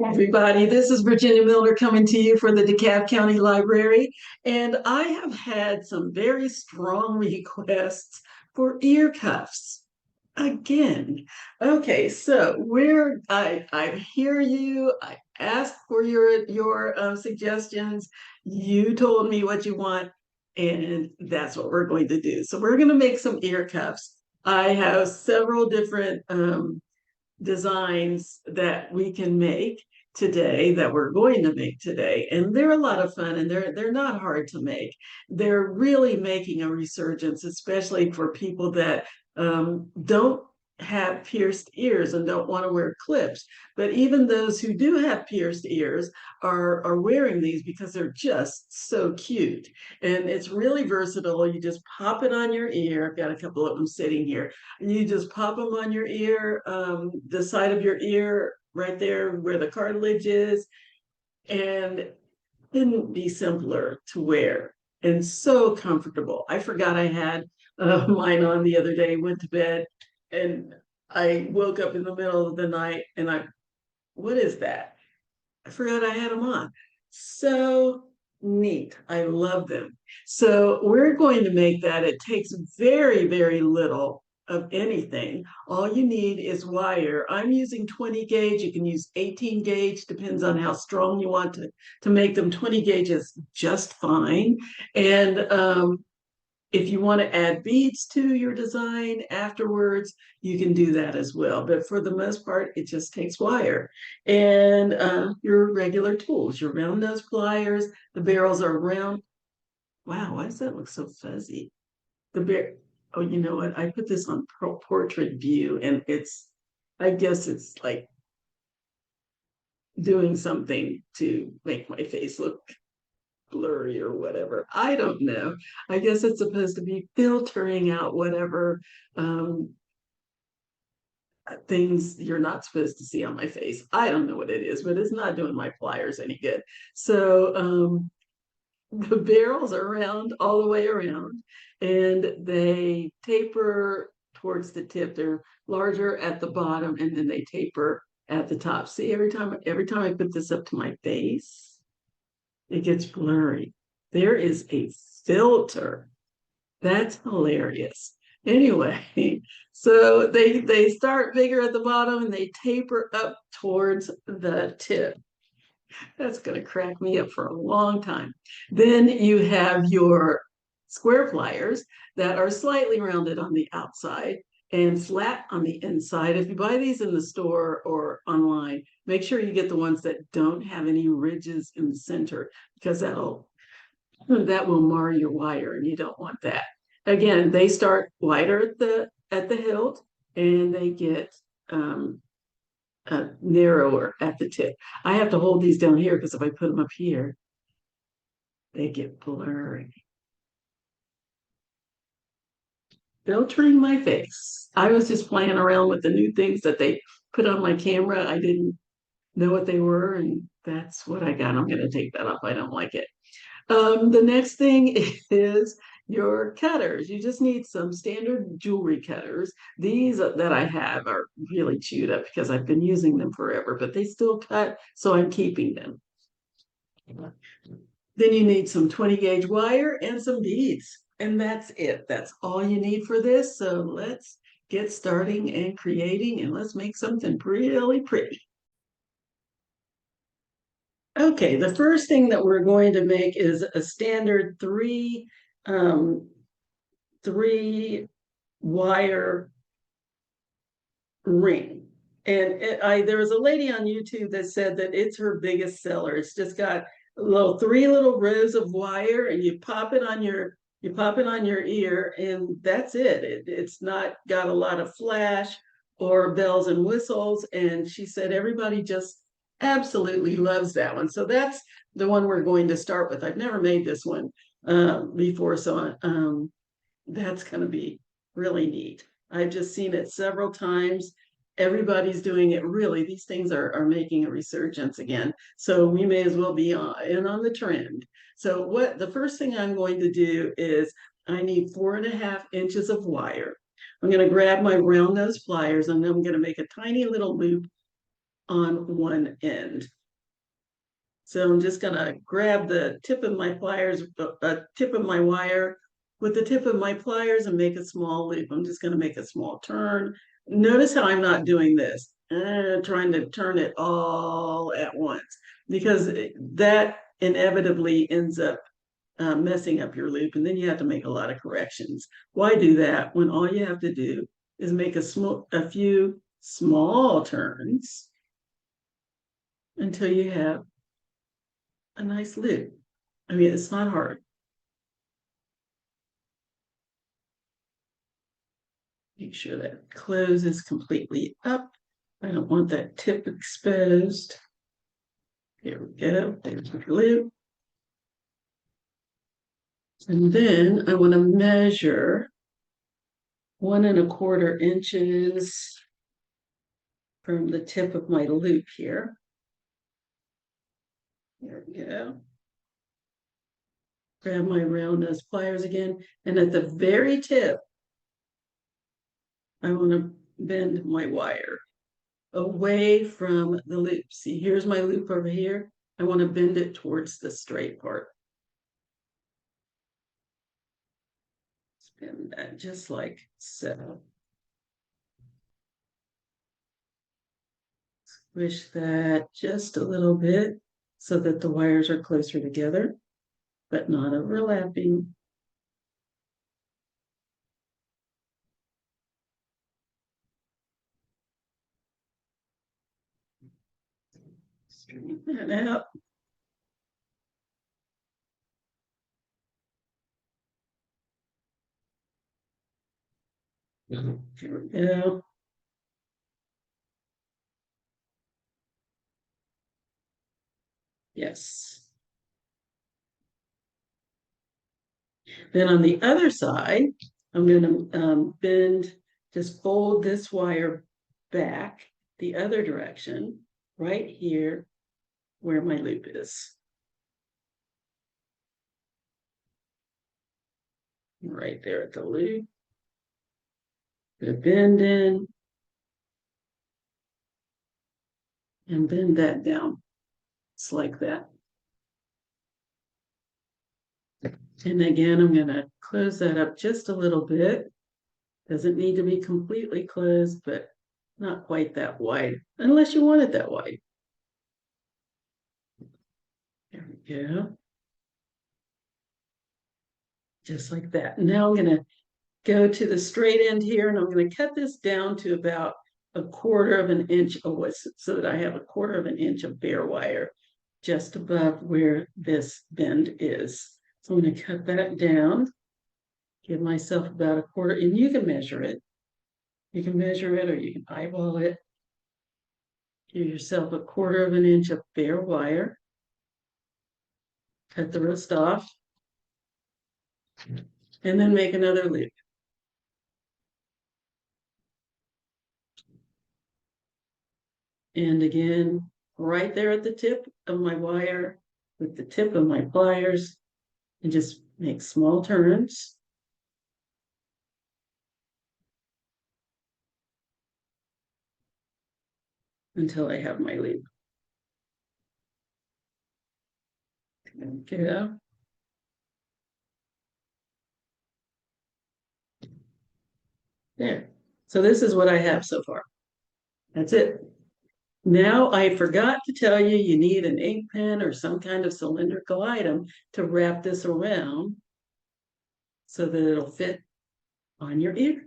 Everybody, this is Virginia Miller coming to you for the DeKalb County Library, and I have had some very strong requests for ear cuffs again. Okay, so I hear you. I asked for your suggestions. You told me what you want, and that's what we're going to do. So we're going to make some ear cuffs. I have several different designs that we can make today that we're going to make today, and they're a lot of fun, and they're not hard to make. They're really making a resurgence, especially for people that don't have pierced ears and don't want to wear clips. But even those who do have pierced ears are wearing these because they're just so cute, and it's really versatile. You just pop it on your ear. I've got a couple of them sitting here, and you just pop them on your ear, the side of your ear, right there where the cartilage is, and couldn't be simpler to wear and so comfortable. I forgot I had mine on the other day, went to bed, and I woke up in the middle of the night and what is that? I forgot I had them on. So neat. I love them. So we're going to make that. It takes very, very little of anything. All you need is wire. I'm using 20 gauge. You can use 18 gauge, depends on how strong you want to make them. 20 gauge is just fine. And if you want to add beads to your design afterwards, you can do that as well. But for the most part, it just takes wire and your regular tools, your round nose pliers. The barrels are round. Wow, why does that look so fuzzy? The bear. Oh, you know what? I put this on portrait view, and I guess it's like doing something to make my face look blurry or whatever. I don't know. I guess it's supposed to be filtering out whatever things you're not supposed to see on my face. I don't know what it is, but it's not doing my pliers any good. So the barrels are round all the way around, and they taper towards the tip. They're larger at the bottom, and then they taper at the top. See, every time I put this up to my face, it gets blurry. There is a filter. That's hilarious. Anyway, so they start bigger at the bottom and they taper up towards the tip. That's going to crack me up for a long time. Then you have your square pliers that are slightly rounded on the outside and flat on the inside. If you buy these in the store or online, make sure you get the ones that don't have any ridges in the center, because that will mar your wire, and you don't want that. Again, they start wider at the hilt, and they get narrower at the tip. I have to hold these down here because if I put them up here, they get blurry. Filtering my face. I was just playing around with the new things that they put on my camera. I didn't know what they were, and that's what I got. I'm going to take that off. I don't like it. The next thing is your cutters. You just need some standard jewelry cutters. These that I have are really chewed up because I've been using them forever, but they still cut, so I'm keeping them. Then you need some 20 gauge wire and some beads, and that's it. That's all you need for this. So let's get starting and creating, and let's make something really pretty. Okay, the first thing that we're going to make is a standard um, three wire ring. And there was a lady on YouTube that said that it's her biggest seller. It's just got three little rows of wire, and you pop it on your ear, and that's it. It's not got a lot of flash or bells and whistles. And she said everybody just absolutely loves that one. So that's the one we're going to start with. I've never made this one before, so that's going to be really neat. I've just seen it several times. Everybody's doing it. Really, these things are making a resurgence again. So we may as well be in on the trend. So the first thing I'm going to do is I need 4.5 inches of wire. I'm going to grab my round nose pliers, and then I'm going to make a tiny little loop on one end. So I'm just gonna grab the tip of my pliers, tip of my wire with the tip of my pliers and make a small loop. I'm just gonna make a small turn. Notice how I'm not doing this, trying to turn it all at once, because that inevitably ends up messing up your loop, and then you have to make a lot of corrections. Why do that when all you have to do is make a few small turns until you have a nice loop. I mean, it's not hard. Make sure that closes completely up. I don't want that tip exposed. Here we go. There's my loop. And then I want to measure 1¼ inches from the tip of my loop here. There we go. Grab my round nose pliers again. And at the very tip, I want to bend my wire away from the loop. See, here's my loop over here. I want to bend it towards the straight part. Bend that just like so. Squish that just a little bit so that the wires are closer together, but not overlapping. Straighten that out. Here we go. Yes. Then on the other side, I'm going to bend, just fold this wire back the other direction, right here where my loop is. Right there at the loop. Put a bend in and bend that down. It's like that. And again, I'm going to close that up just a little bit. Doesn't need to be completely closed, but not quite that wide, unless you want it that wide. There we go. Just like that. Now I'm going to go to the straight end here, and I'm going to cut this down to about 1/4 inch so that I have 1/4 inch of bare wire just above where this bend is. So I'm going to cut that down, give myself about 1/4, and you can measure it. You can measure it or you can eyeball it. Give yourself 1/4 inch of bare wire. Cut the rest off, and then make another loop. And again, right there at the tip of my wire with the tip of my pliers, and just make small turns. Until I have my loop. Okay. There. So this is what I have so far. That's it. Now I forgot to tell you, you need an ink pen or some kind of cylindrical item to wrap this around so that it'll fit on your ear.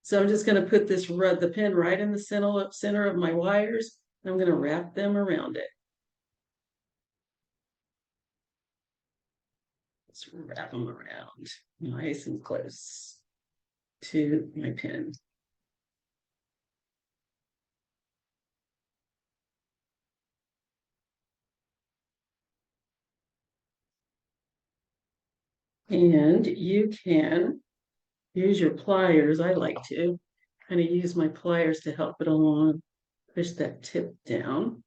So I'm just going to put the pen right in the center of my wires. And I'm going to wrap them around it. Let's wrap them around nice and close to my pen. And you can use your pliers. I like to kind of use my pliers to help it along. Push that tip down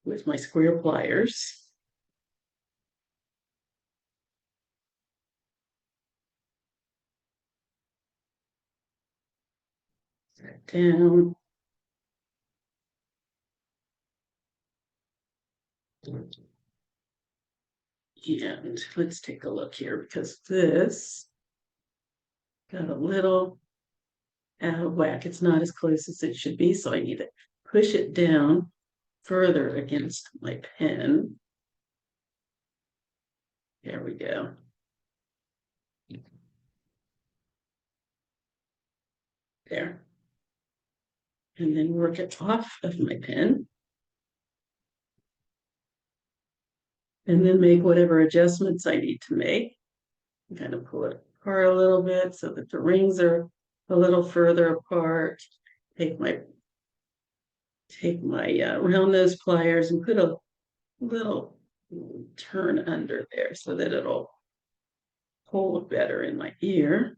with my square pliers. down. And let's take a look here because this got a little out of whack. It's not as close as it should be, so I need to push it down further against my pen. There we go. There. And then work it off of my pen. And then make whatever adjustments I need to make. Kind of pull it apart a little bit so that the rings are a little further apart. Take my round nose pliers and put a little turn under there so that it'll hold better in my ear.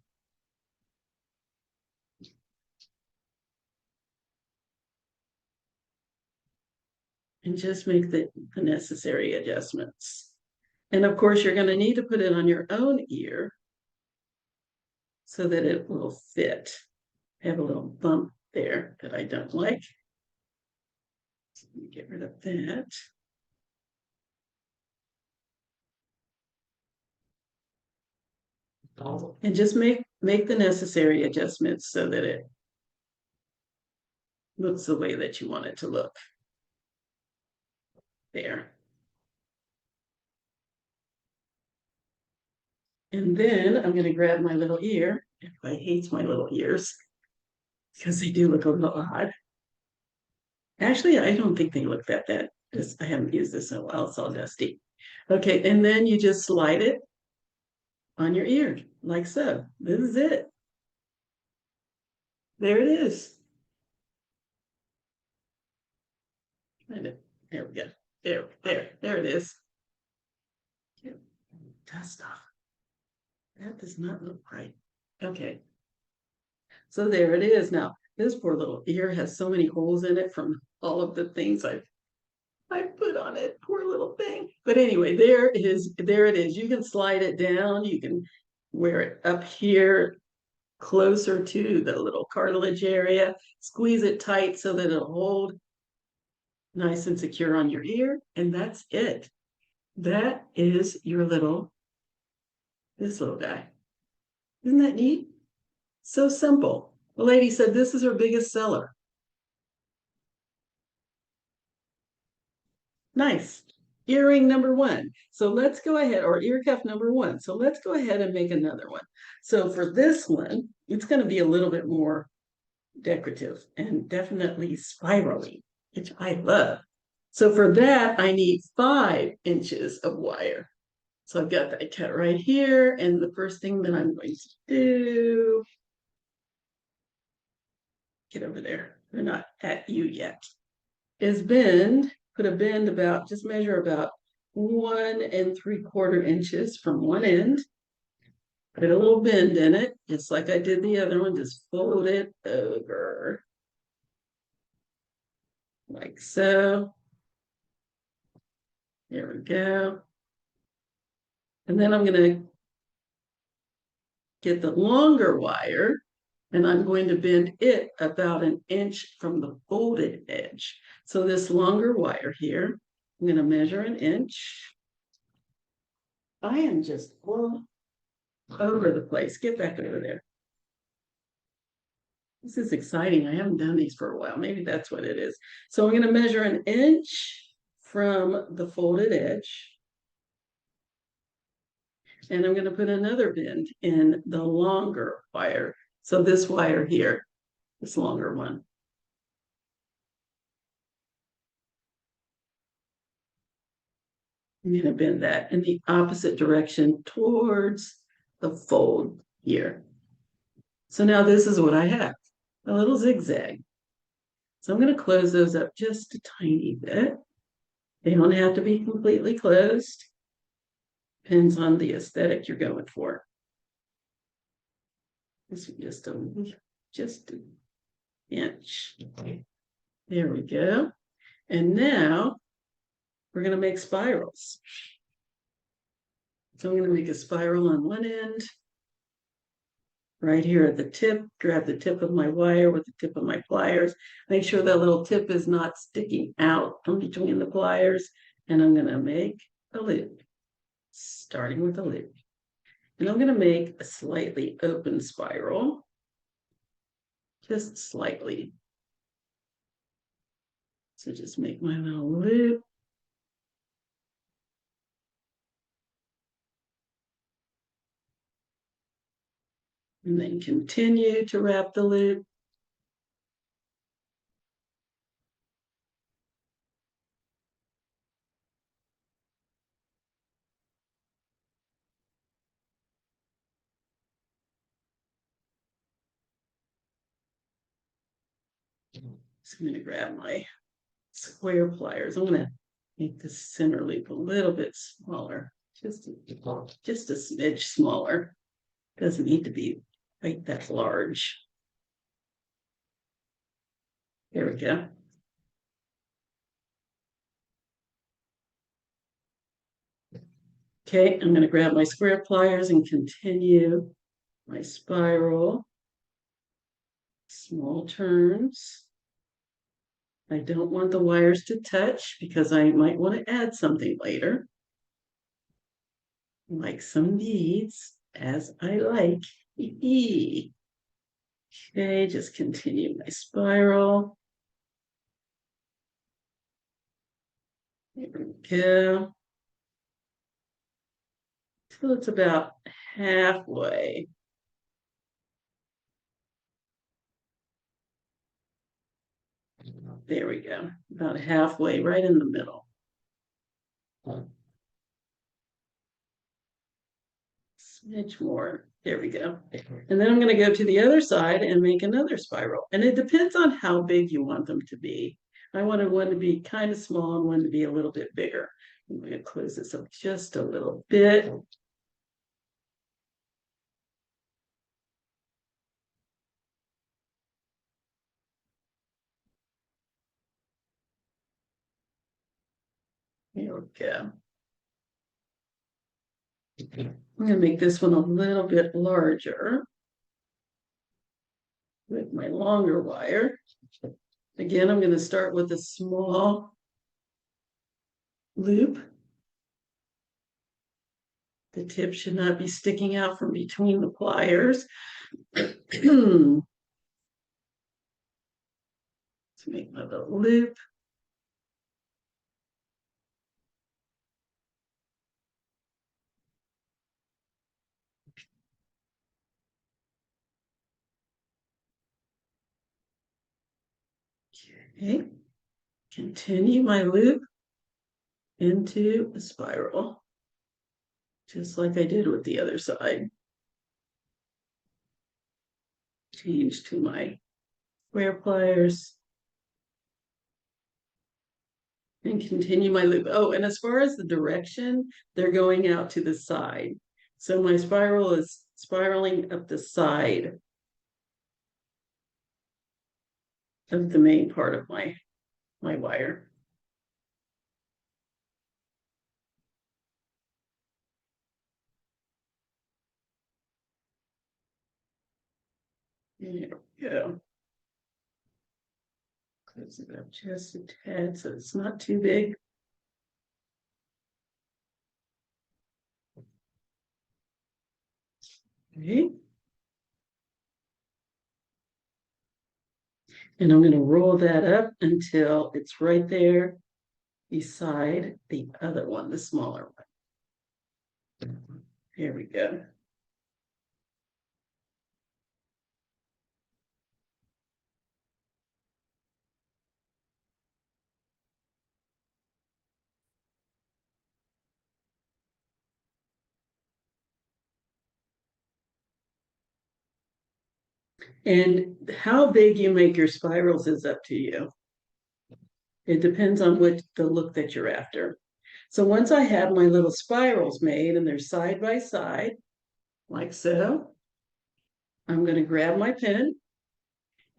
And just make the necessary adjustments. And of course, you're going to need to put it on your own ear so that it will fit. I have a little bump there that I don't like. So let me get rid of that. And just make the necessary adjustments so that it looks the way that you want it to look. There. And then I'm going to grab my little ear. Everybody hates my little ears because they do look a little odd. Actually, I don't think they look that bad. I haven't used this in a while. It's all dusty. Okay, and then you just slide it on your ear, like so. This is it. There it is. There we go. There it is. Get dust off. That does not look right. Okay. So there it is. Now, this poor little ear has so many holes in it from all of the things I put on it. Poor little thing. But anyway, there it is. There it is. You can slide it down. You can wear it up here closer to the little cartilage area. Squeeze it tight so that it'll hold nice and secure on your ear. And that's it. That is your this little guy. Isn't that neat? So simple. The lady said this is her biggest seller. Nice. Earring number one. So let's go ahead, or ear cuff number one. So let's go ahead and make another one. So for this one, it's going to be a little bit more decorative and definitely spirally, which I love. So for that, I need 5 inches of wire. So I've got that cut right here. And the first thing that I'm going to do, get over there, they're not at you yet, is put a bend about, just measure about 1 3/4 inches from one end. Put a little bend in it, just like I did the other one, just fold it over. Like so. There we go. And then I'm going to get the longer wire and I'm going to bend it about 1 inch from the folded edge. So this longer wire here, I'm going to measure 1 inch. I am just all over the place. Get back over there. This is exciting. I haven't done these for a while. Maybe that's what it is. So I'm going to measure 1 inch from the folded edge. And I'm going to put another bend in the longer wire. So this wire here, this longer one. I'm going to bend that in the opposite direction towards the fold here. So now this is what I have, a little zigzag. So I'm going to close those up just a tiny bit. They don't have to be completely closed. Depends on the aesthetic you're going for. This is just an inch. There we go. And now we're going to make spirals. So I'm going to make a spiral on one end, right here at the tip, grab the tip of my wire with the tip of my pliers. Make sure that little tip is not sticking out from between the pliers. And I'm going to make a loop, starting with a loop. And I'm going to make a slightly open spiral, just slightly. So just make my little loop. And then continue to wrap the loop. So I'm going to grab my square pliers. I'm going to make the center loop a little bit smaller, just a smidge smaller. Doesn't need to be quite that large. There we go. Okay, I'm going to grab my square pliers and continue my spiral. Small turns. I don't want the wires to touch because I might want to add something later, like some beads, as I like. Okay, just continue my spiral. There we go. Till it's about halfway. There we go. About halfway, right in the middle. Smidge more. There we go. And then I'm going to go to the other side and make another spiral. And it depends on how big you want them to be. I wanted one to be kind of small and one to be a little bit bigger. I'm going to close this up just a little bit. There we go. I'm going to make this one a little bit larger with my longer wire. Again, I'm going to start with a small loop. The tip should not be sticking out from between the pliers. Let's make my little loop. Okay, continue my loop into a spiral, just like I did with the other side. Change to my square pliers and continue my loop. Oh, and as far as the direction, they're going out to the side. So my spiral is spiraling up the side of the main part of my wire. There we go. Close it up just a tad so it's not too big. Okay. And I'm going to roll that up until it's right there beside the other one, the smaller one. Here we go. And how big you make your spirals is up to you. It depends on what the look that you're after. So once I have my little spirals made and they're side by side, like so, I'm going to grab my pen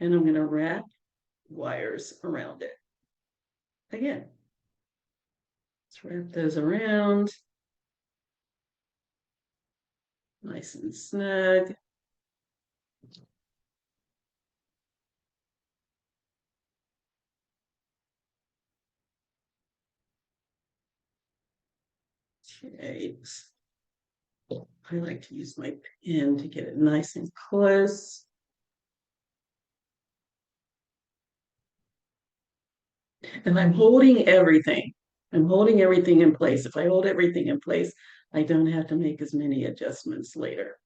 and I'm going to wrap wires around it. Again, let's wrap those around. Nice and snug. Okay. I like to use my pen to get it nice and close. And I'm holding everything. I'm holding everything in place. If I hold everything in place, I don't have to make as many adjustments later.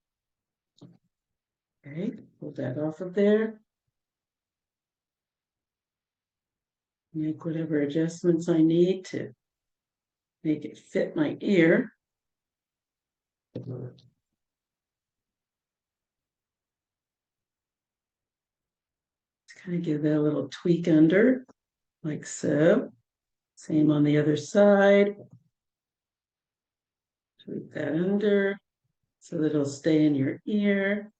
All right, pull that off of there. Make whatever adjustments I need to make it fit my ear. Just kind of give that a little tweak under, like so. Same on the other side. Tweak that under so that it'll stay in your ear.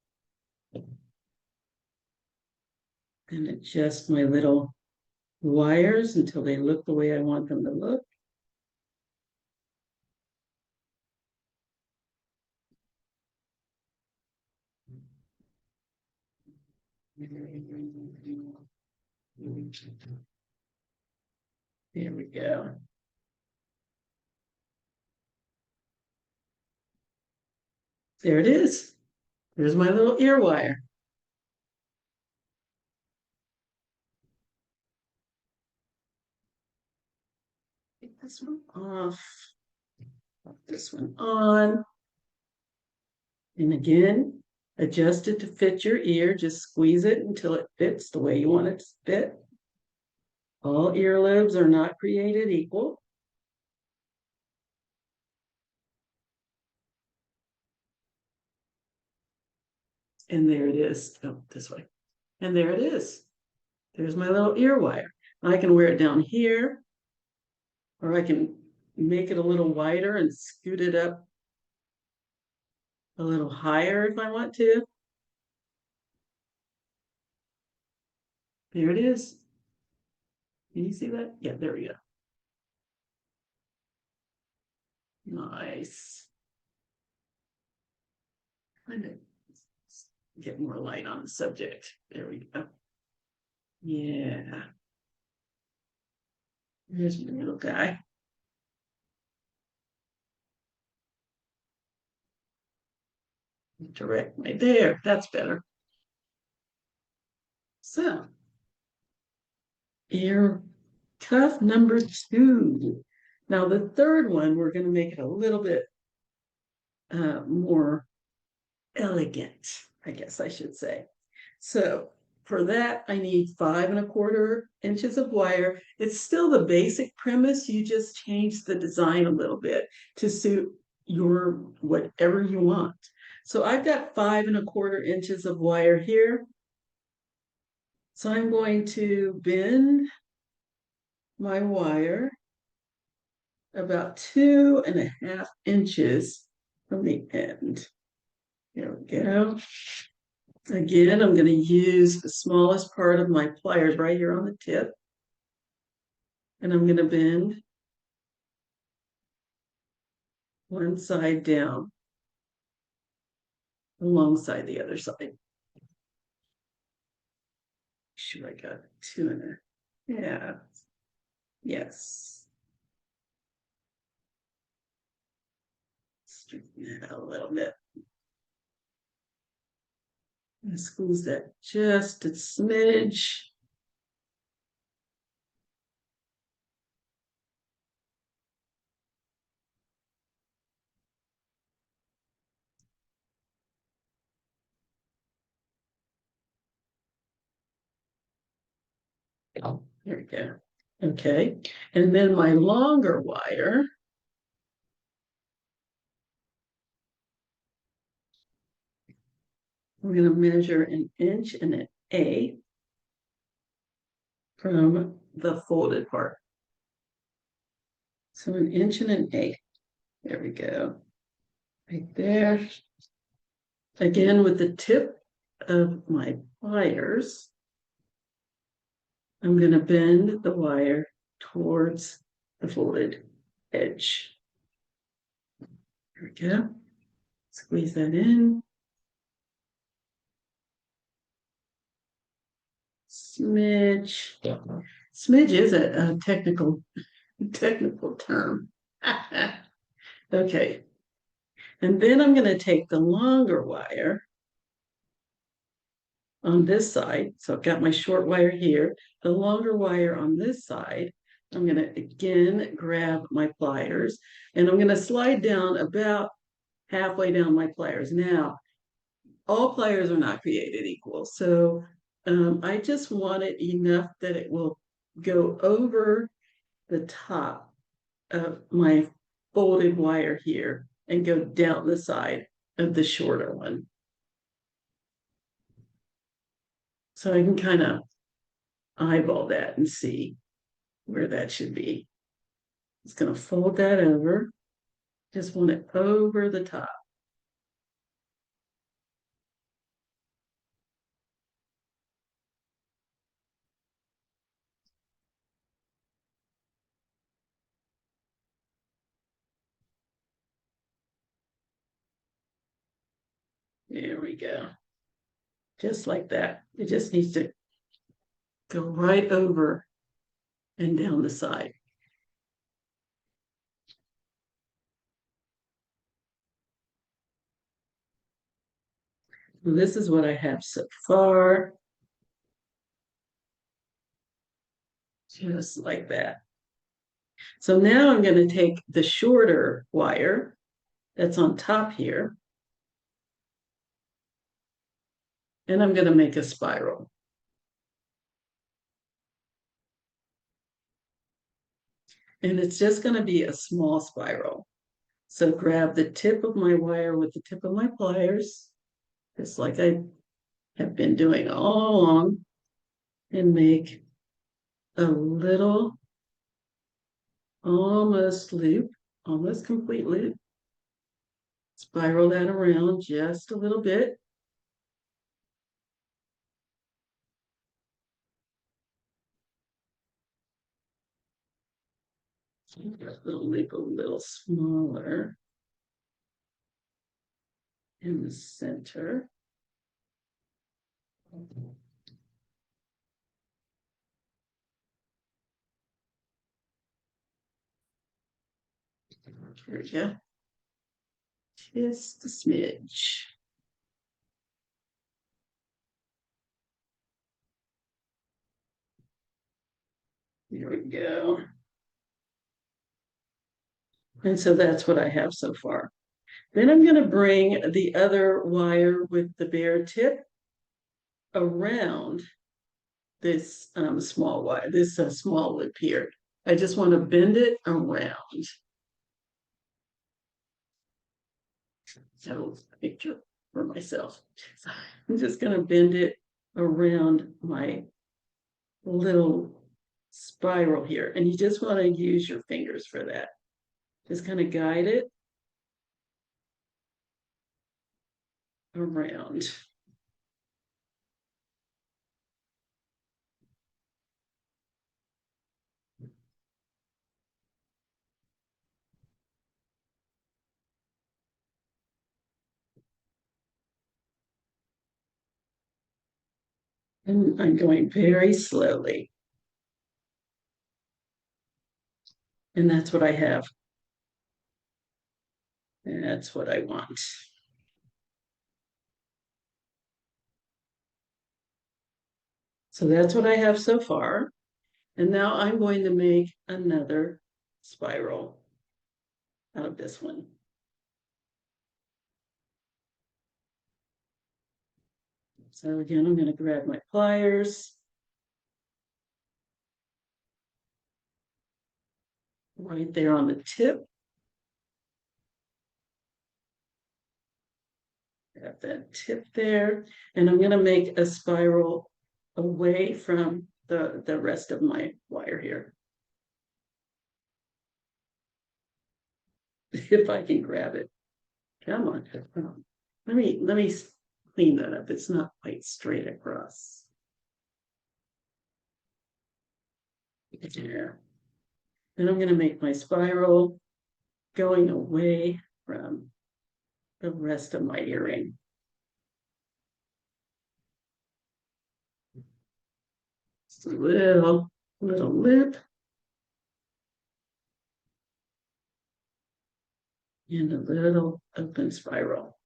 And adjust my little wires until they look the way I want them to look. There we go. There it is. There's my little ear wire. Take this one off. Pop this one on. And again, adjust it to fit your ear. Just squeeze it until it fits the way you want it to fit. All earlobes are not created equal. And there it is. Oh, this way. And there it is. There's my little ear wire. I can wear it down here, or I can make it a little wider and scoot it up a little higher if I want to. There it is. Can you see that? Yeah, there we go. Nice. Kind of get more light on the subject. There we go. Yeah. There's my little guy. Direct right there. That's better. So, ear cuff number 2. Now the third one, we're going to make it a little bit more elegant, I guess I should say. So for that, I need 5¼ inches of wire. It's still the basic premise. You just change the design a little bit to suit your whatever you want. So I've got 5¼ inches of wire here. So I'm going to bend my wire about 2½ inches from the end. There we go. Again, I'm going to use the smallest part of my pliers right here on the tip. And I'm going to bend one side down alongside the other side. Make sure I got 2 Yeah. Yes. Straighten that out a little bit. And squeeze that just a smidge. Oh, there we go. Okay. And then my longer wire, I'm going to measure 1.1 from the folded part. So 1.1. There we go. Right there. Again, with the tip of my pliers, I'm going to bend the wire towards the folded edge. There we go. Squeeze that in. Smidge. Smidge is a technical term. Okay, and then I'm going to take the longer wire on this side. So I've got my short wire here, the longer wire on this side. I'm going to again grab my pliers and I'm going to slide down about halfway down my pliers. Now, all pliers are not created equal. So I just want it enough that it will go over the top of my folded wire here and go down the side of the shorter one. So I can kind of eyeball that and see where that should be. Just going to fold that over. Just want it over the top. There we go. Just like that. It just needs to go right over and down the side. This is what I have so far. Just like that. So now I'm going to take the shorter wire that's on top here, and I'm going to make a spiral. And it's just going to be a small spiral. So grab the tip of my wire with the tip of my pliers, just like I have been doing all along, and make a little almost loop, almost complete loop. Spiral that around just a little bit. That little loop a little smaller in the center. There we go. Just a smidge. There we go. And so that's what I have so far. Then I'm going to bring the other wire with the bare tip around this small wire, this small loop here. I just want to bend it around. So a picture for myself. So I'm just going to bend it around my little spiral here. And you just want to use your fingers for that. Just kind of guide it around. And I'm going very slowly. And that's what I have. That's what I want. So that's what I have so far. And now I'm going to make another spiral out of this one. So again, I'm going to grab my pliers. Right there on the tip. Got that tip there. And I'm going to make a spiral away from the rest of my wire here. If I can grab it. Come on. Let me clean that up. It's not quite straight across. There. Then I'm going to make my spiral going away from the rest of my earring. Just a little lip. and a little open spiral.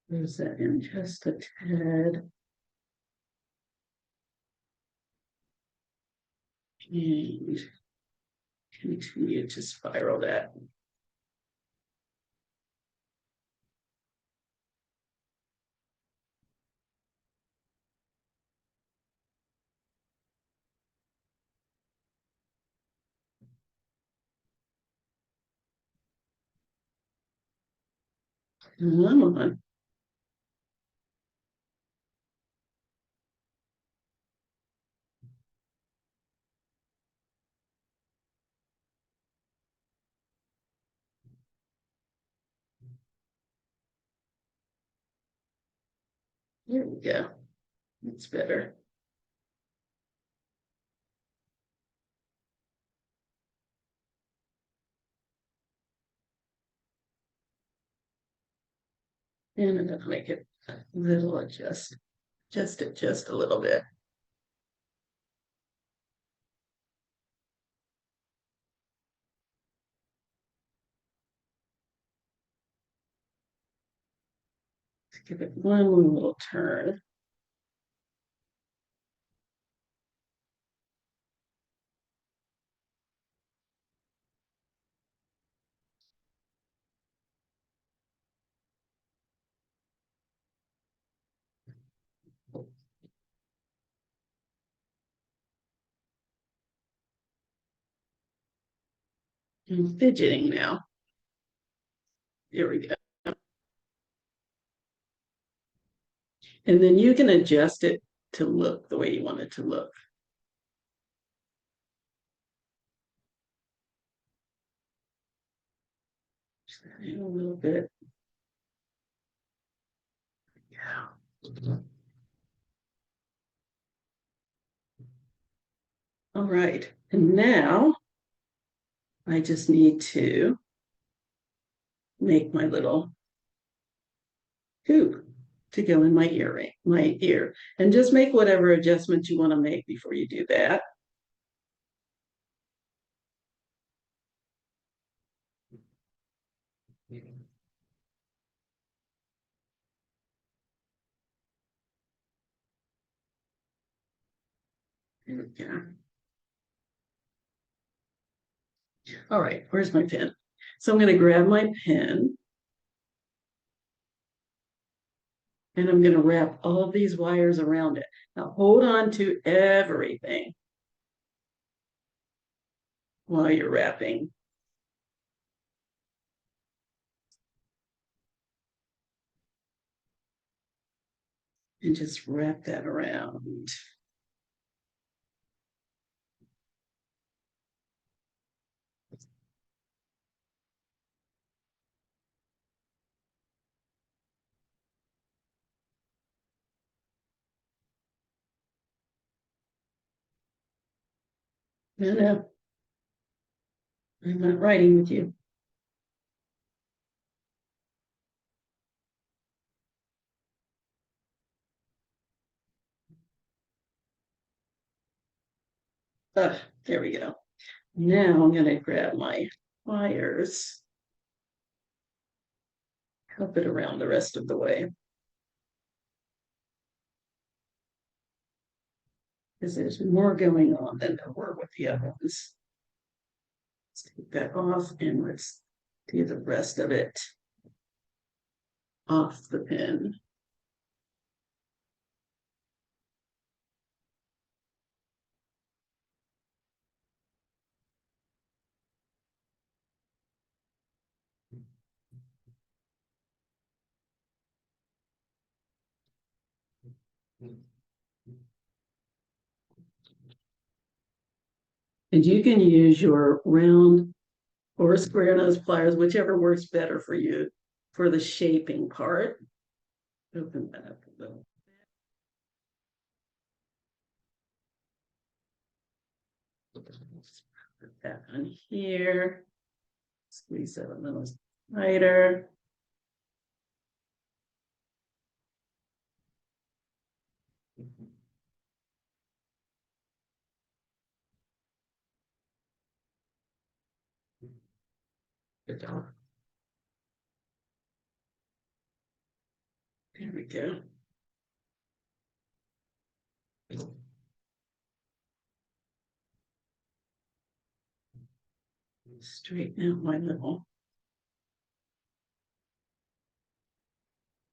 There's that in just a tad. And continue to spiral that. Come on. There we go. That's better. And I'm gonna make it a little adjust it just a little bit. Let's give it one little turn. I'm fidgeting now. Here we go. And then you can adjust it to look the way you want it to look. Just add a little bit. Yeah. All right. And now I just need to make my little hoop to go in my ear, and just make whatever adjustments you want to make before you do that. There we go. All right, where's my pen? So I'm going to grab my pen and I'm going to wrap all of these wires around it. Now hold on to everything while you're wrapping. And just wrap that around. No, no, I'm not writing with you. There we go. Now I'm going to grab my wires, help it around the rest of the way. Because there's more going on than there were with the other ones. Let's take that off and let's do the rest of it off the pin. And you can use your round or square nose pliers, whichever works better for you for the shaping part. Open that up a little. Put that on here. Squeeze that a little tighter. There we go. Straighten out my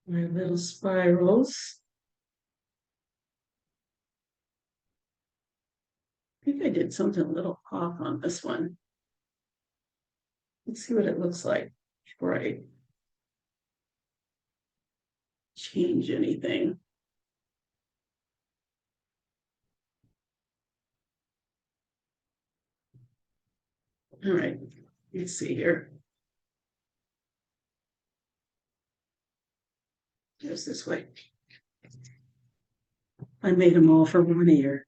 little spirals. I think I did something a little off on this one. Let's see what it looks like before I change anything. All right, let's see here. Goes this way. I made them all for 1 ear.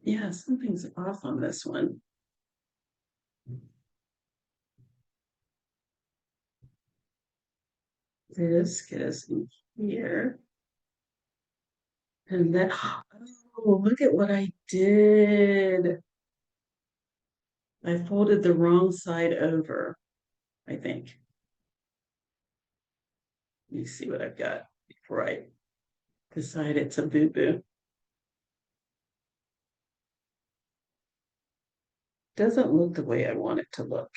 Yeah, something's off on this one. This goes in here. And then, oh, look at what I did. I folded the wrong side over, I think. Let me see what I've got before I decide it's a boo-boo. Doesn't look the way I want it to look,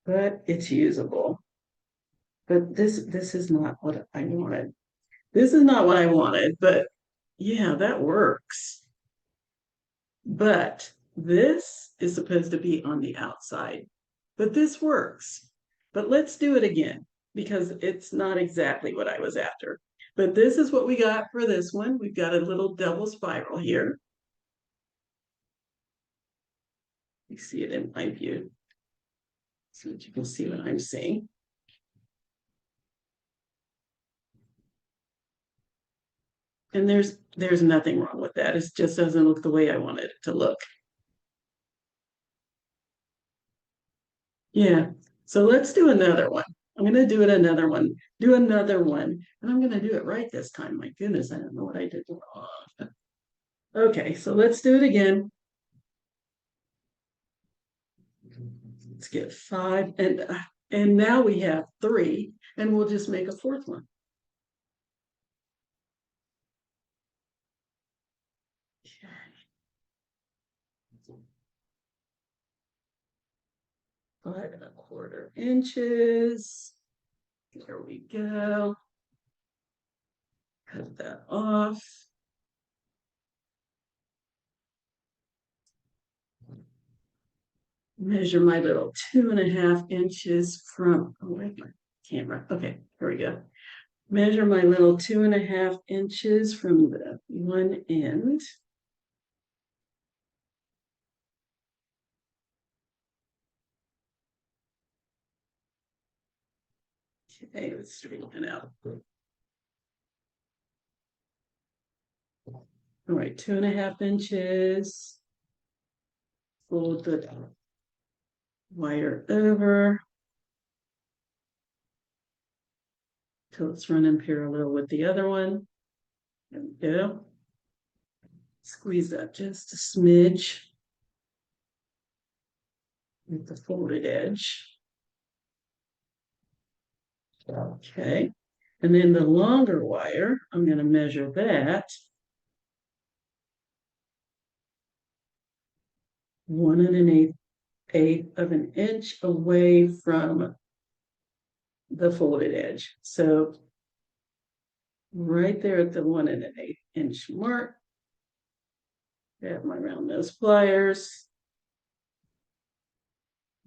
but it's usable. But this is not what I wanted. This is not what I wanted, but yeah, that works. But this is supposed to be on the outside, but this works. But let's do it again because it's not exactly what I was after. But this is what we got for this one. We've got a little double spiral here. You see it in my view so that you can see what I'm seeing. And there's nothing wrong with that. It just doesn't look the way I wanted it to look. Yeah. So let's do another one. I'm going to do another one, and I'm going to do it right this time. My goodness, I don't know what I did wrong. Okay, so let's do it again. Let's get 5, and now we have 3, and we'll just make a 4th one. Okay. 5 1/4 inches. There we go. Cut that off. Measure my little 2.5 inches from, oh, where's my camera? Okay, here we go. Measure my little 2.5 inches from the one end. Okay, let's straighten it out. All right, 2.5 inches. Fold the wire over till it's running parallel with the other one. There we go. Squeeze that just a smidge with the folded edge. Okay, and then the longer wire, I'm going to measure that 1 1/8 of an inch away from the folded edge. So right there at the 1 1/8 inch mark, grab my round nose pliers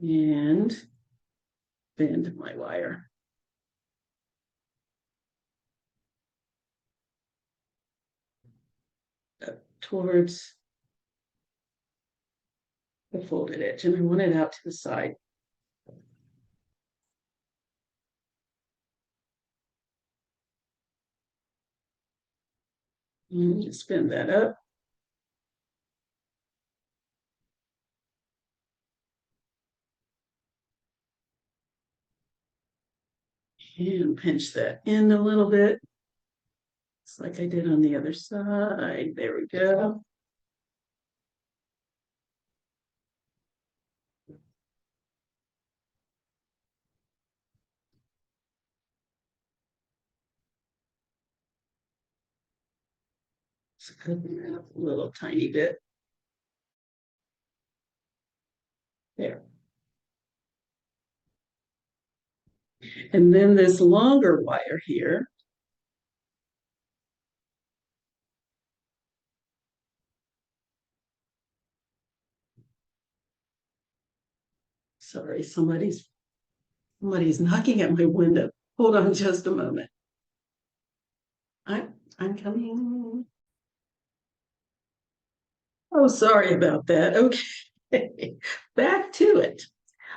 and bend my wire up towards the folded edge, and I want it out to the side. And just bend that up. And pinch that in a little bit. Just like I did on the other side. There we go. A little tiny bit. There. And then this longer wire here, sorry, somebody's knocking at my window. Hold on just a moment. I'm coming. Oh, sorry about that. Okay, back to it.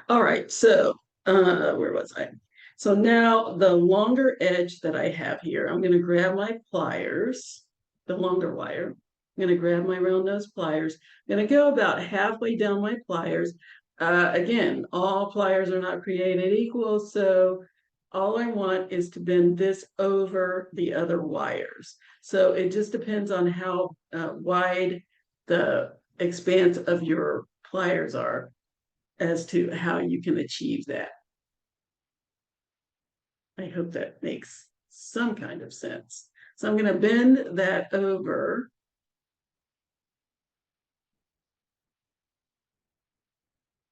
All right, so where was I? So now the longer edge that I have here, I'm going to grab my pliers, the longer wire. I'm going to grab my round nose pliers. I'm going to go about halfway down my pliers. Again, all pliers are not created equal, so all I want is to bend this over the other wires. So it just depends on how wide the expanse of your pliers are as to how you can achieve that. I hope that makes some kind of sense. So I'm going to bend that over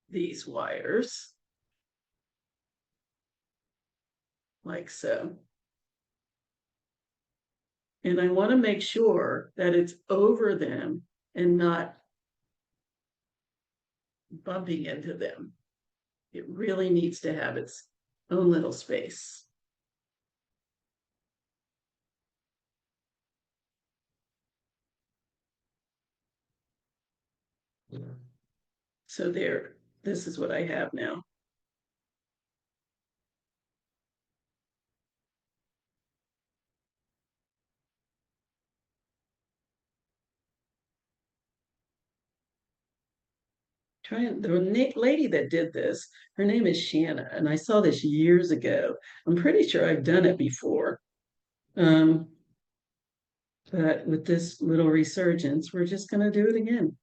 these wires like so. And I want to make sure that it's over them and not bumping into them. It really needs to have its own little space. So there, this is what I have now. The lady that did this, her name is Shanna, and I saw this years ago. I'm pretty sure I've done it before. Um, but with this little resurgence, we're just going to do it again.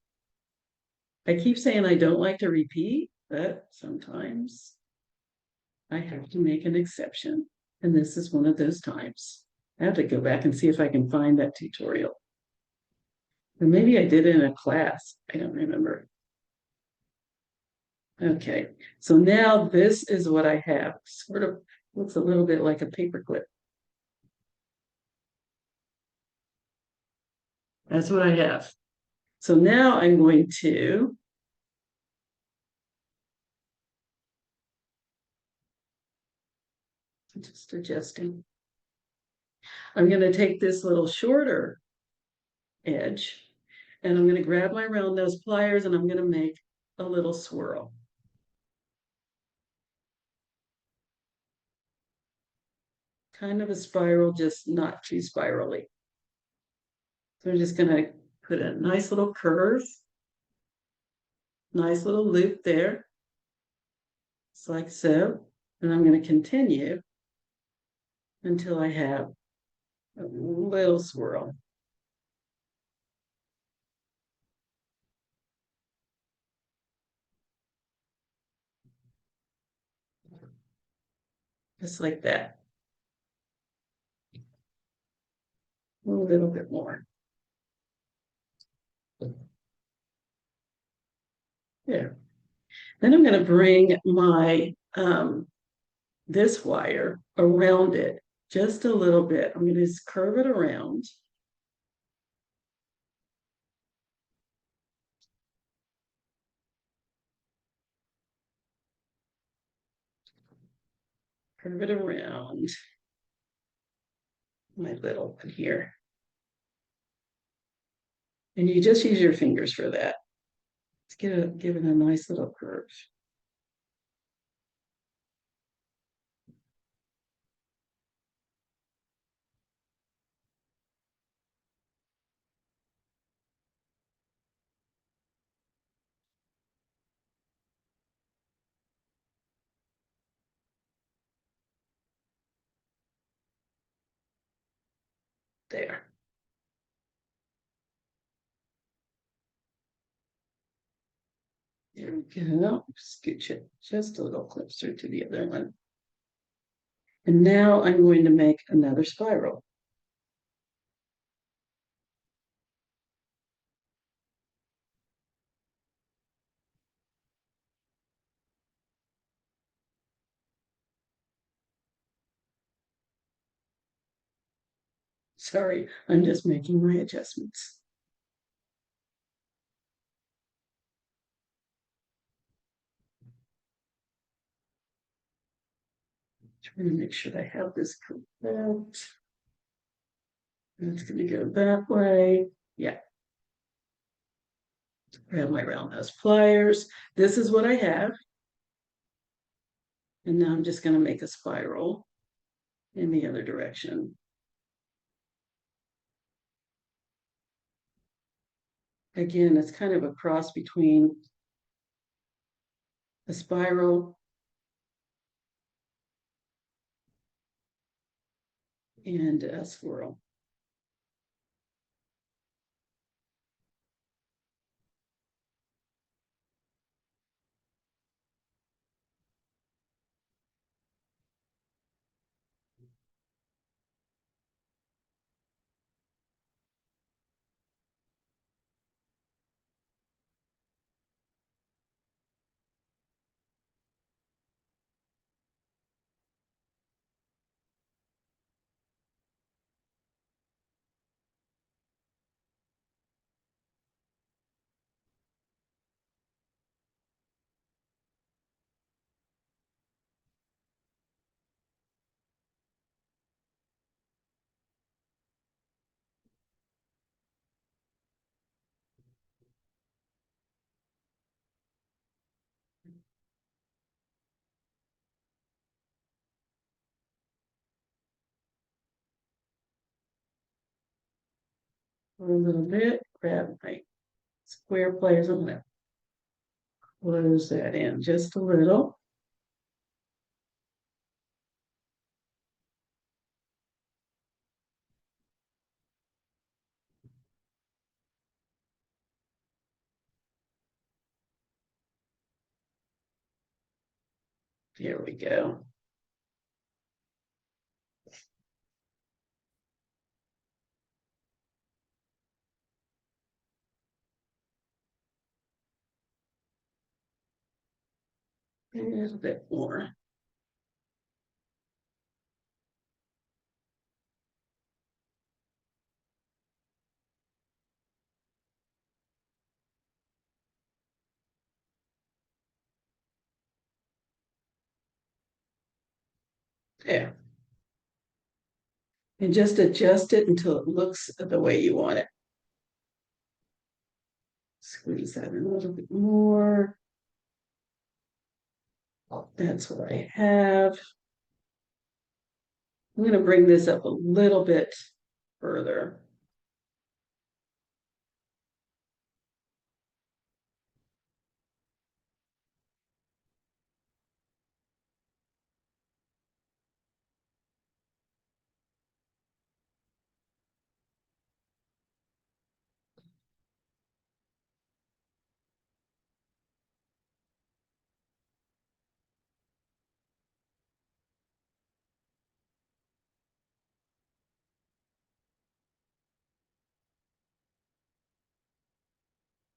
I keep saying I don't like to repeat, but sometimes I have to make an exception. And this is one of those times. I have to go back and see if I can find that tutorial. Or maybe I did it in a class. I don't remember. Okay, so now this is what I have. Sort of looks a little bit like a paperclip. That's what I have. So now I'm going to just adjusting. I'm going to take this little shorter edge and I'm going to grab my round nose pliers and I'm going to make a little swirl. Kind of a spiral, just not too spirally. So I'm just going to put a nice little curve, nice little loop there, just like so. And I'm going to continue until I have a little swirl. Just like that. A little bit more. There. Then I'm going to bring my this wire around it just a little bit. I'm going to just curve it around. Curve it around my little one here. And you just use your fingers for that. Let's give it a nice little curve. There. There we go. Scooch it just a little closer to the other one. And now I'm going to make another spiral. Sorry, I'm just making my adjustments. Trying to make sure I have this correct. It's going to go that way. Yeah. Grab my round nose pliers. This is what I have. And now I'm just going to make a spiral in the other direction. Again, it's kind of a cross between a spiral and a swirl. For a little bit, grab my square pliers. I'm going to close that in just a little. There we go. A little bit more. There. And just adjust it until it looks the way you want it. Squeeze that in a little bit more. That's what I have. I'm going to bring this up a little bit further.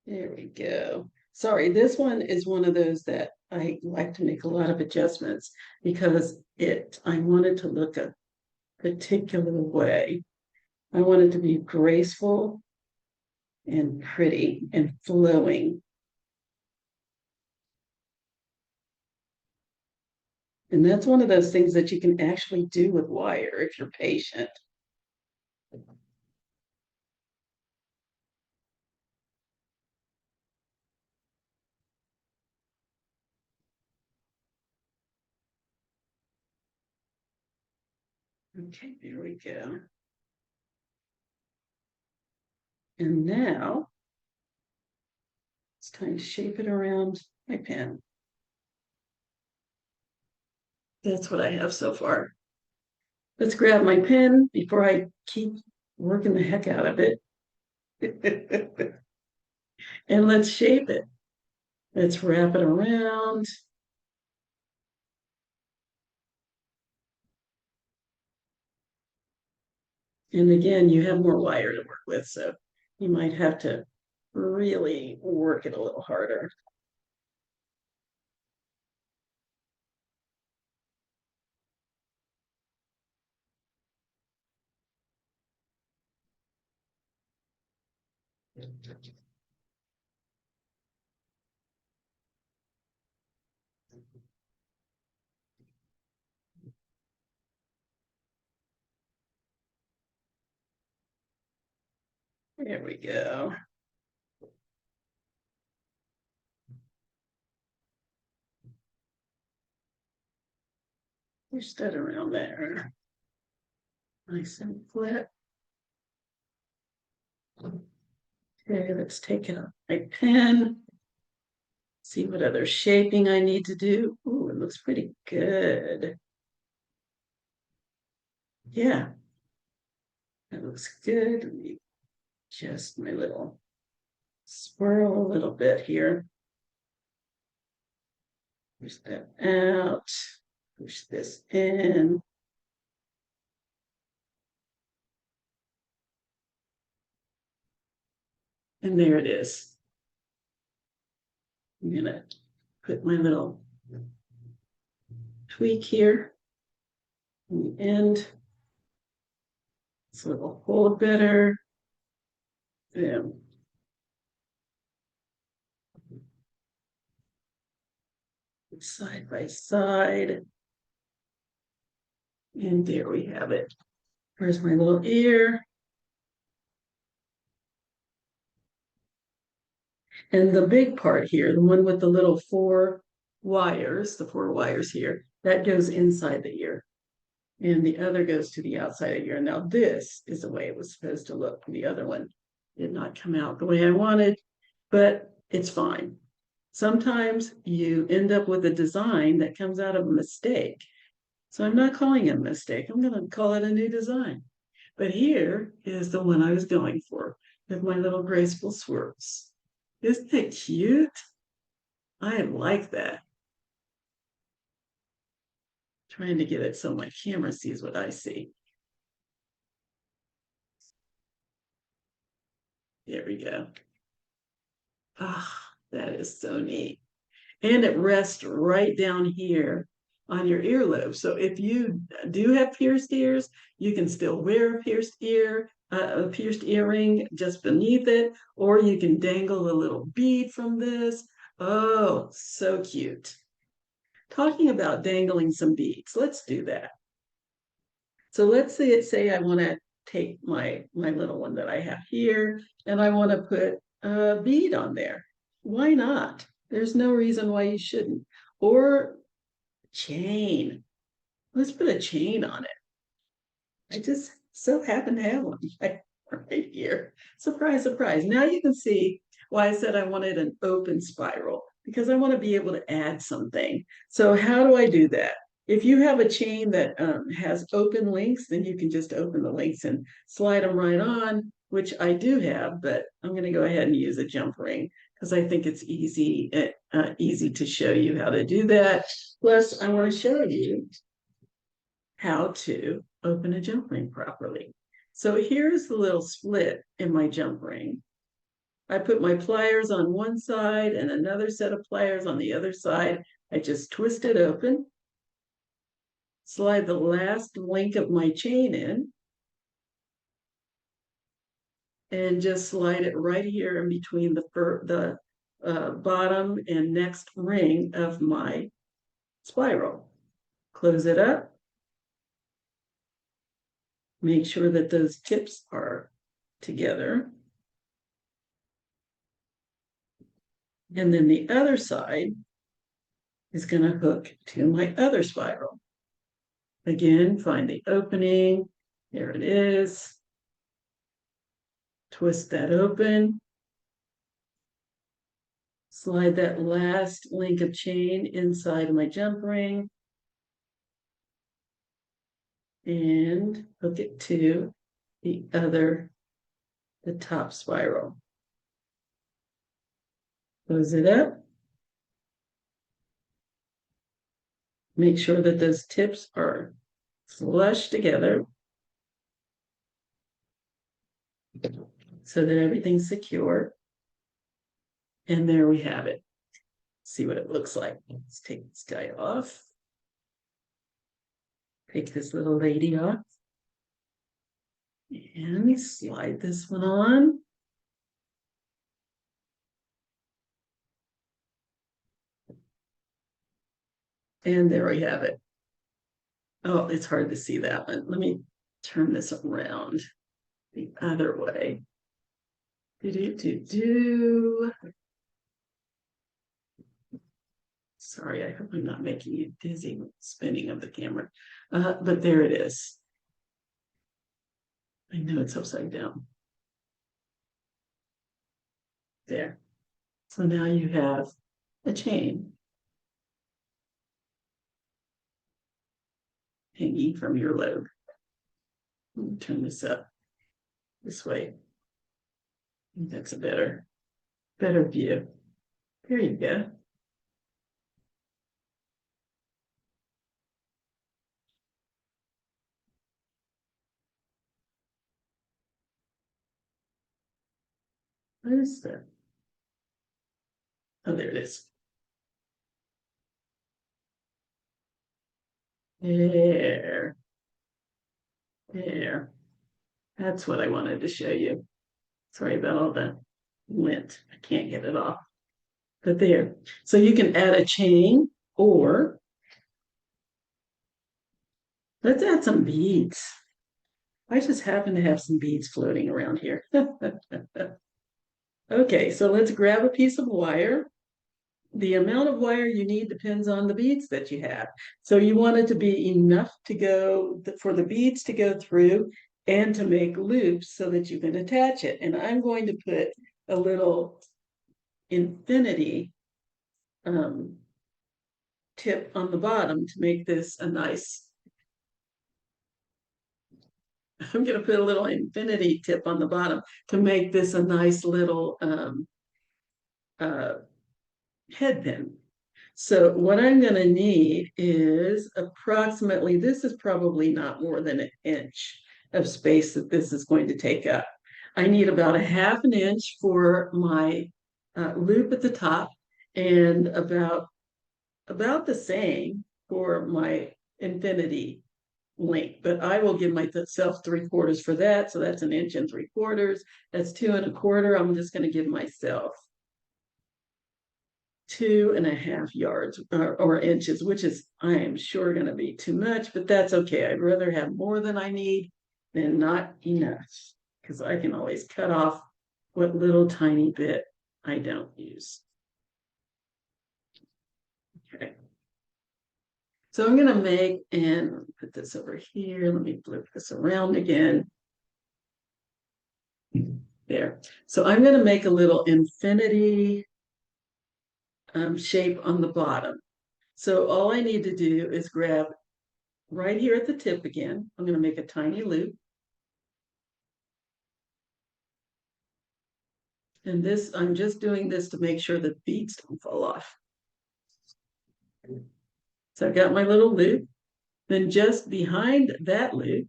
There we go. Sorry, this one is one of those that I like to make a lot of adjustments because I want it to look a particular way. I want it to be graceful and pretty and flowing. And that's one of those things that you can actually do with wire if you're patient. Okay, there we go. And now it's time to shape it around my pen. That's what I have so far. Let's grab my pen before I keep working the heck out of it. And let's shape it. Let's wrap it around. And again, you have more wire to work with, so you might have to really work it a little harder. There we go. Push that around there. Nice and flat. Okay, let's take out my pen. See what other shaping I need to do. Ooh, it looks pretty good. Yeah, that looks good. Let me adjust my little swirl a little bit here. Push that out. Push this in. And there it is. I'm gonna put my little tweak here on the end so it'll hold better. Boom. Side by side. And there we have it. Where's my little ear? And the big part here, the one with the little four wires here, that goes inside the ear. And the other goes to the outside of the ear. Now this is the way it was supposed to look. The other one did not come out the way I wanted, but it's fine. Sometimes you end up with a design that comes out of a mistake. So I'm not calling it a mistake. I'm going to call it a new design. But here is the one I was going for with my little graceful swirls. Isn't it cute? I like that. Trying to get it so my camera sees what I see. There we go. Ah, that is so neat. And it rests right down here on your earlobe. So if you do have pierced ears, you can still wear a pierced a pierced earring just beneath it, or you can dangle a little bead from this. Oh, so cute. Talking about dangling some beads, let's do that. So let's say I want to take my little one that I have here and I want to put a bead on there. Why not? There's no reason why you shouldn't. Or chain. Let's put a chain on it. I just so happen to have one right here. Surprise, surprise. Now you can see why I said I wanted an open spiral, because I want to be able to add something. So how do I do that? If you have a chain that has open links, then you can just open the links and slide them right on, which I do have, but I'm going to go ahead and use a jump ring because I think it's easy to show you how to do that. Plus, I want to show you how to open a jump ring properly. So here's the little split in my jump ring. I put my pliers on one side and another set of pliers on the other side. I just twist it open, slide the last link of my chain in, and just slide it right here in between the bottom and next ring of my spiral. Close it up. Make sure that those tips are together. And then the other side is going to hook to my other spiral. Again, find the opening. There it is. Twist that open. Slide that last link of chain inside my jump ring. And hook it to the top spiral. Close it up. Make sure that those tips are flush together so that everything's secure. And there we have it. See what it looks like. Let's take this guy off. Take this little lady off. And slide this one on. And there we have it. Oh, it's hard to see that one. Let me turn this around the other way. Do, do, do, do. Sorry, I hope I'm not making you dizzy with the spinning of the camera. But there it is. I know it's upside down. There. So now you have a chain hanging from your lobe. Let me turn this up this way. That's a better view. There you go. What is that? Oh, there it is. There. There. That's what I wanted to show you. Sorry about all the lint. I can't get it off. But there. So you can add a chain, or let's add some beads. I just happen to have some beads floating around here. Okay, so let's grab a piece of wire. The amount of wire you need depends on the beads that you have. So you want it to be enough to go for the beads to go through and to make loops so that you can attach it. And I'm going to put a little infinity tip on the bottom to make this a nice, I'm going to put a little infinity tip on the bottom to make this a nice little uh, head pin. So what I'm going to need is approximately, this is probably not more than an inch of space that this is going to take up. I need about a half an inch for my loop at the top, and about the same for my infinity length. But I will give myself 3/4 for that. So that's 1.75 inches. That's 2.25. I'm just going to give myself 2.5 yards or inches, which is, I am sure, going to be too much, but that's okay. I'd rather have more than I need than not enough, because I can always cut off what little tiny bit I don't use. Okay. So I'm going to make, and put this over here. Let me flip this around again. There. So I'm going to make a little infinity shape on the bottom. So all I need to do is grab right here at the tip again. I'm going to make a tiny loop. And this, I'm just doing this to make sure that beads don't fall off. So I've got my little loop. Then just behind that loop,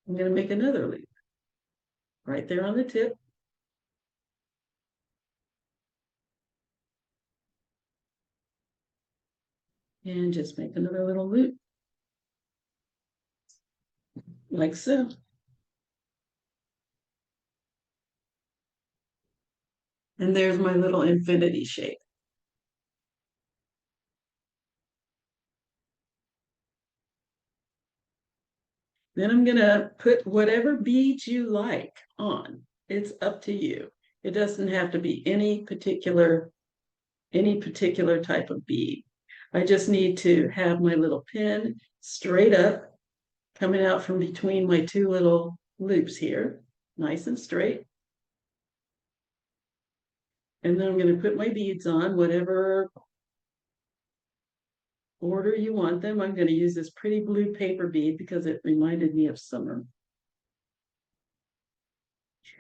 I'm going to make another loop right there on the tip. And just make another little loop like so. And there's my little infinity shape. Then I'm going to put whatever beads you like on. It's up to you. It doesn't have to be any particular type of bead. I just need to have my little pin straight up, coming out from between my two little loops here, nice and straight. And then I'm going to put my beads on, whatever order you want them. I'm going to use this pretty blue paper bead because it reminded me of summer.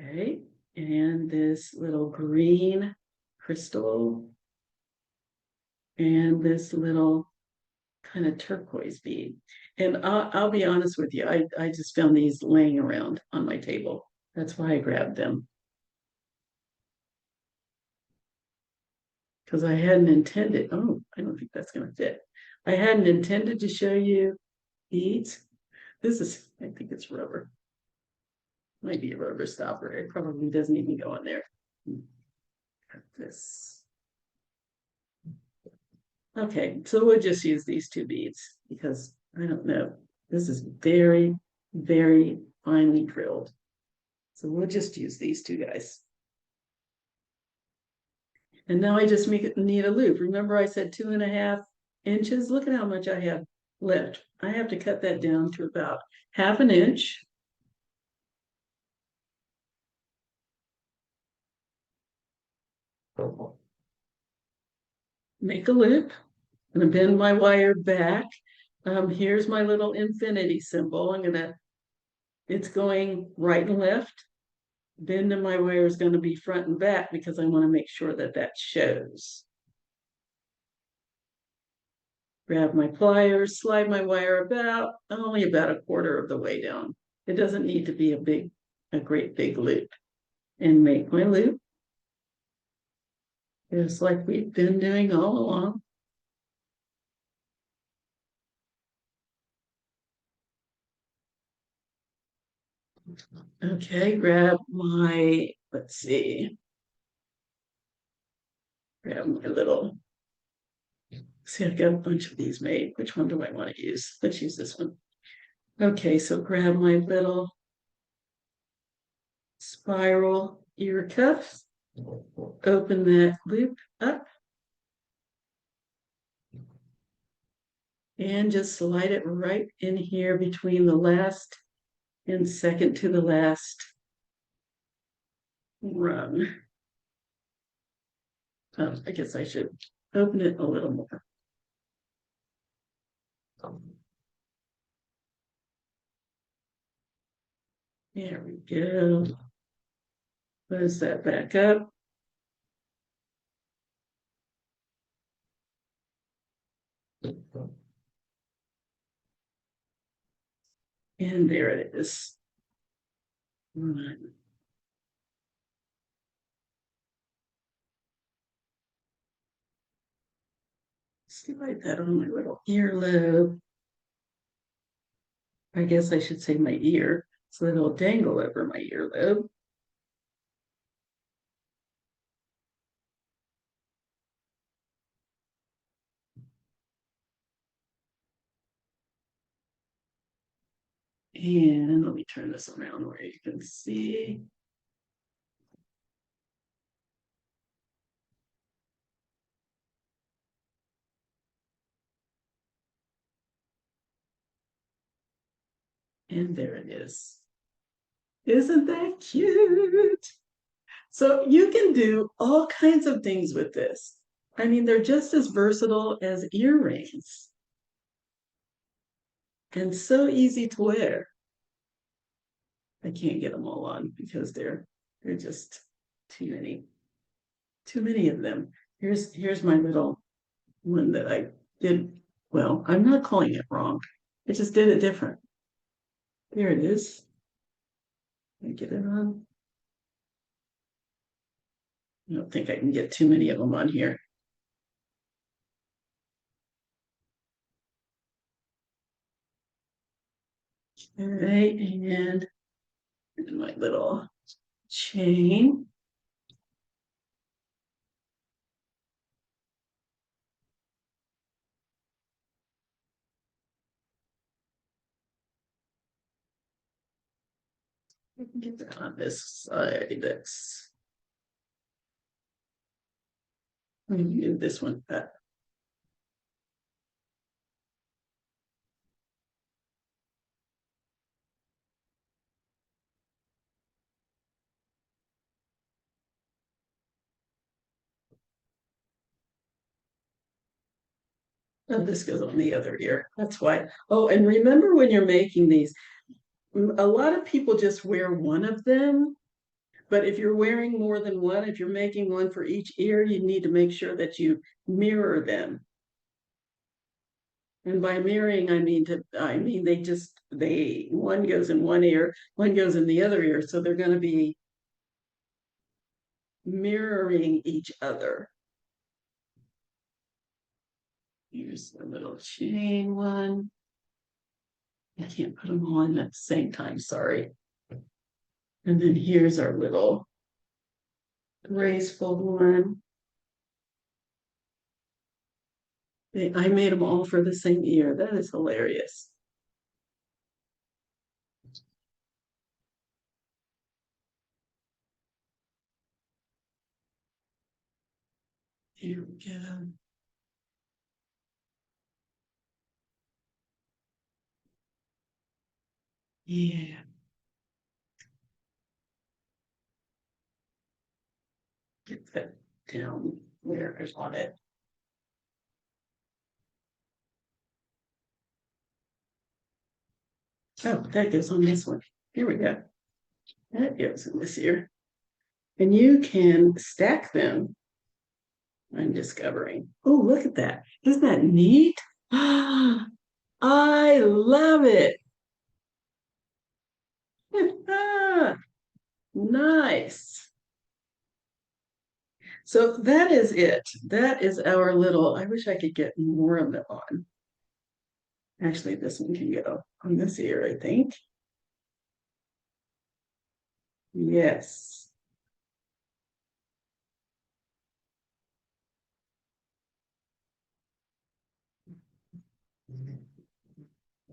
Okay, and this little green crystal, and this little kind of turquoise bead. And I'll be honest with you, I just found these laying around on my table. That's why I grabbed them. Because I hadn't intended, oh, I don't think that's going to fit. I hadn't intended to show you beads. This is, I think it's rubber. Might be a rubber stopper. It probably doesn't even go in there. Cut this. Okay, so we'll just use these two beads because I don't know. This is very, very finely drilled. So we'll just use these two guys. And now I just need a loop. Remember I said 2.5 inches? Look at how much I have left. I have to cut that down to about 1/2 inch. Make a loop. I'm gonna bend my wire back. Here's my little infinity symbol. It's going right and left. Bending my wire is going to be front and back because I want to make sure that that shows. Grab my pliers, slide my wire only about 1/4 of the way down. It doesn't need to be a great big loop. And make my loop, just like we've been doing all along. Okay, grab my little, see, I've got a bunch of these made. Which one do I want to use? Let's use this one. Okay, so grab my little spiral ear cuffs, open that loop up, and just slide it right in here between the last and second to the last rung. I guess I should open it a little more. There we go. Close that back up. And there it is. Right. Slide that on my little earlobe. I guess I should say my ear, so that it'll dangle over my earlobe. And let me turn this around where you can see. And there it is. Isn't that cute? So you can do all kinds of things with this. I mean, they're just as versatile as earrings and so easy to wear. I can't get them all on because they're just too many of them. Here's my little one that I did. Well, I'm not calling it wrong. I just did it different. There it is. I get it on. I don't think I can get too many of them on here. All right, and my little chain. I can get that on this side. Let me move this one up. Oh, this goes on the other ear. That's why. Oh, and remember when you're making these, a lot of people just wear one of them. But if you're wearing more than one, if you're making one for each ear, you need to make sure that you mirror them. And by mirroring, I mean they one goes in one ear, one goes in the other ear, so they're going to be mirroring each other. Here's the little chain one. I can't put them on at the same time, sorry. And then here's our little graceful one. I made them all for the same ear. That is hilarious. Here we go. Yeah, get that down where I want it. Oh, that goes on this one. Here we go. That goes in this ear. And you can stack them, I'm discovering. Oh, look at that. Isn't that neat? I love it. Nice. So that is it. That is our little, I wish I could get more of them on. Actually, this one can go on this ear, I think. Yes.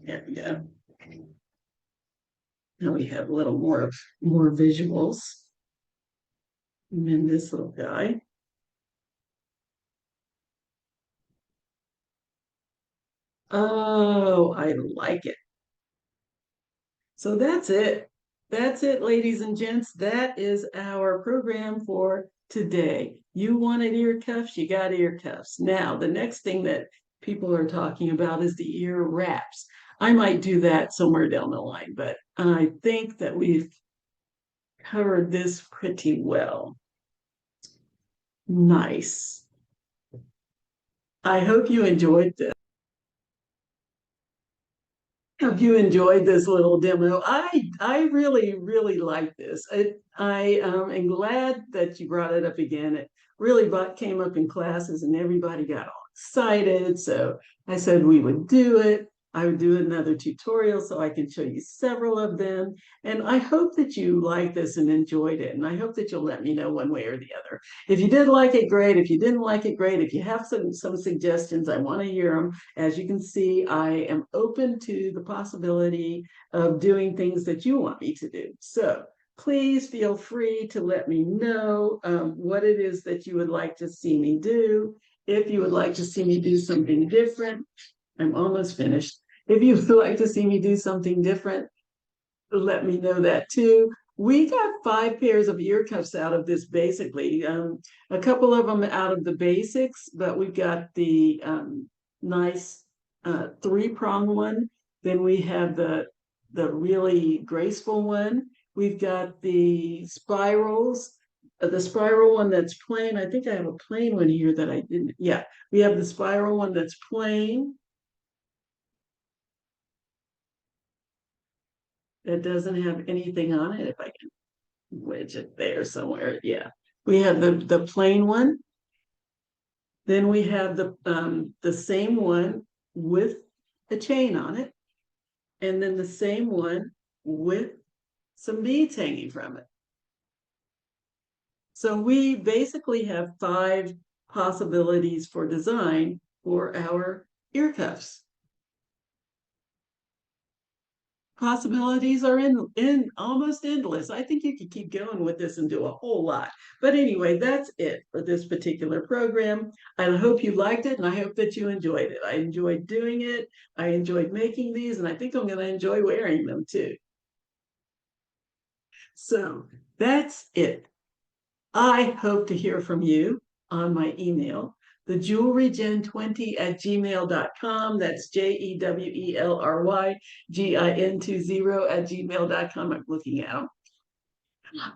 There we go. Now we have a little more visuals. And then this little guy. Oh, I like it. So that's it. That's it, ladies and gents. That is our program for today. You wanted ear cuffs, you got ear cuffs. Now, the next thing that people are talking about is the ear wraps. I might do that somewhere down the line, but I think that we've covered this pretty well. Nice. I hope you enjoyed this. Hope you enjoyed this little demo. I really like this. I am glad that you brought it up again. It really came up in classes and everybody got all excited. So I said we would do it. I would do another tutorial so I can show you several of them. And I hope that you liked this and enjoyed it. And I hope that you'll let me know one way or the other. If you did like it, great. If you didn't like it, great. If you have some suggestions, I want to hear them. As you can see, I am open to the possibility of doing things that you want me to do. So please feel free to let me know what it is that you would like to see me do. If you would like to see me do something different, I'm almost finished. If you would like to see me do something different, let me know that too. We got 5 pairs of ear cuffs out of this basically. A couple of them out of the basics, but we've got the nice 3-prong one. Then we have the really graceful one. We've got the spirals, the spiral one that's plain. I think I have a plain one here that I didn't. Yeah, we have the spiral one that's plain, that doesn't have anything on it. If I can wedge it there somewhere. Yeah. We have the plain one. Then we have the same one with a chain on it. And then the same one with some beads hanging from it. So we basically have 5 possibilities for design for our ear cuffs. Possibilities are in almost endless. I think you could keep going with this and do a whole lot. But anyway, that's it for this particular program. I hope you liked it and I hope that you enjoyed it. I enjoyed doing it. I enjoyed making these and I think I'm going to enjoy wearing them too. So that's it. I hope to hear from you on my email, thejewelrygen20@gmail.com. That's JEWELRYGIN20@gmail.com. I'm looking at them.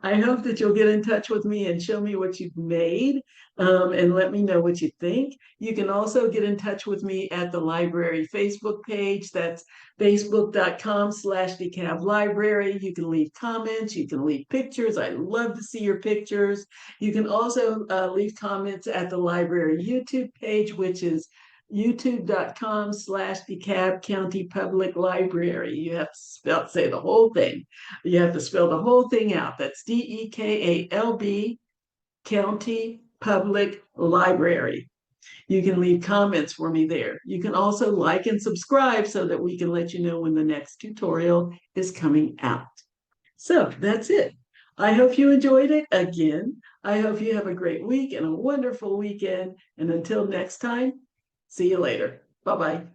I hope that you'll get in touch with me and show me what you've made and let me know what you think. You can also get in touch with me at the library Facebook page. That's facebook.com/DeKalb Library. You can leave comments. You can leave pictures. I love to see your pictures. You can also leave comments at the library YouTube page, which is youtube.com/DeKalb County Public Library. You have to say the whole thing. You have to spell the whole thing out. That's DEKALB County Public Library. You can leave comments for me there. You can also like and subscribe so that we can let you know when the next tutorial is coming out. So that's it. I hope you enjoyed it again. I hope you have a great week and a wonderful weekend. And until next time, see you later. Bye-bye.